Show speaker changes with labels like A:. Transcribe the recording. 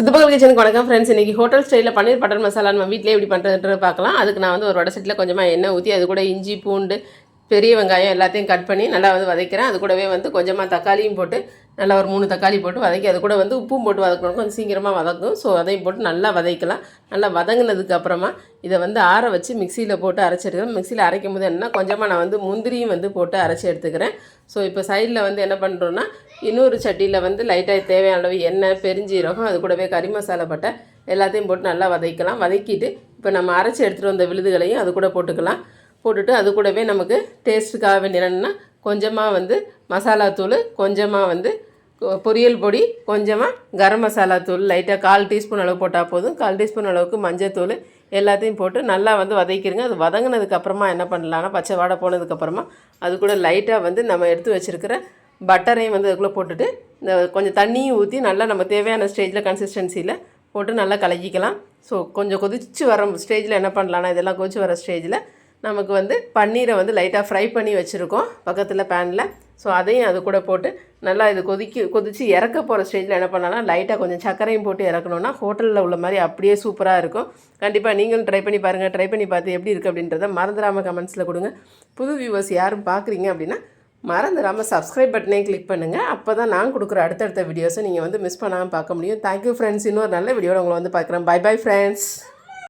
A: சித்தப்பகல் கிச்சனுக்கு வணக்கம் ஃப்ரெண்ட்ஸ். இன்றைக்கி ஹோட்டல் ஸ்டைலில் பன்னீர் பட்டர் மசாலா நம்ம வீட்டிலே எப்படி பண்ணுறதுன்றது பார்க்கலாம். அதுக்கு நான் வந்து ஒரு வடை சட்டியில் கொஞ்சமாக எண்ணெய் ஊற்றி அது கூட இஞ்சி பூண்டு பெரிய வெங்காயம் எல்லாத்தையும் கட் பண்ணி நல்லா வந்து வதக்கிறேன். அது கூடவே வந்து கொஞ்சமாக தக்காளியும் போட்டு நல்லா ஒரு 3 தக்காளி போட்டு வதக்கி அது கூட வந்து உப்பும் போட்டு வதக்கணும். கொஞ்சம் சீக்கிரமாக வதக்கும். ஸோ அதையும் போட்டு நல்லா வதக்கலாம். நல்லா வதங்கினதுக்கு அப்புறமா இதை வந்து ஆற வச்சு மிக்சியில் போட்டு அரைச்சிருக்கேன். மிக்சியில் அரைக்கும் போது என்னன்னா கொஞ்சமாக நான் வந்து முந்திரியும் வந்து போட்டு அரைச்சி எடுத்துக்கிறேன். ஸோ இப்போ சைடில் வந்து என்ன பண்ணுறோன்னா இன்னொரு சட்டியில் வந்து லைட்டாக தேவையான அளவு எண்ணெய் பெருஞ்சீரகம் அது கூடவே கறி மசாலா பட்டை எல்லாத்தையும் போட்டு நல்லா வதக்கலாம். வதக்கிட்டு இப்போ நம்ம அரைச்சி எடுத்துகிட்டு வந்த விழுதுகளையும் அது கூட போட்டுக்கலாம். போட்டுட்டு அது கூடவே நமக்கு டேஸ்ட்டுக்காக வேண்டியன்னா கொஞ்சமாக வந்து மசாலா தூள், கொஞ்சமாக வந்து பொரியல் பொடி, கொஞ்சமாக கரம் மசாலா தூள் லைட்டாக 1/4 டீஸ்பூன் அளவு போட்டால் போதும். 1/4 டீஸ்பூன் அளவுக்கு மஞ்சள் தூள் எல்லாத்தையும் போட்டு நல்லா வந்து வதக்கிடுங்க. அது வதங்கினதுக்கப்புறமா என்ன பண்ணலான்னா பச்சை வாடை போனதுக்கப்புறமா அது கூட லைட்டாக வந்து நம்ம எடுத்து வச்சுருக்கிற பட்டரையும் வந்து அதுக்குள்ளே போட்டுட்டு இந்த கொஞ்சம் தண்ணியும் ஊற்றி நல்லா நம்ம தேவையான ஸ்டேஜில் கன்சிஸ்டன்சியில் போட்டு நல்லா கலக்கிக்கலாம். ஸோ கொஞ்சம் கொதிச்சு வர ஸ்டேஜில் என்ன பண்ணலான்னா இதெல்லாம் கொதிச்சு வர ஸ்டேஜில் நமக்கு வந்து பன்னீரை வந்து லைட்டாக ஃப்ரை பண்ணி வச்சுருக்கோம் பக்கத்தில் பேனில். ஸோ அதையும் அது கூட போட்டு நல்லா இது கொதித்து இறக்க போகிற ஸ்டேஜில் என்ன பண்ணலாம்னா லைட்டாக கொஞ்சம் சர்க்கரையும் போட்டு இறக்கணுன்னா ஹோட்டலில் உள்ள மாதிரி அப்படியே சூப்பராக இருக்கும். கண்டிப்பாக நீங்களும் ட்ரை பண்ணி பாருங்கள். ட்ரை பண்ணி பார்த்து எப்படி இருக்குது அப்படின்றத மறந்துடாமல் கமெண்ட்ஸில் கொடுங்க. புது வியூவர்ஸ் யாரும் பார்க்குறீங்க அப்படின்னா மறந்துடாமல் சப்ஸ்கிரைப் பட்டனையும் கிளிக் பண்ணுங்கள். அப்போ தான் நான் கொடுக்குற அடுத்தடுத்த வீடியோஸை நீங்கள் வந்து மிஸ் பண்ணாமல் பார்க்க முடியும். Thank you friends. இன்னொரு நல்ல வீடியோவில் உங்களை வந்து பார்க்குறேன். Bye bye friends.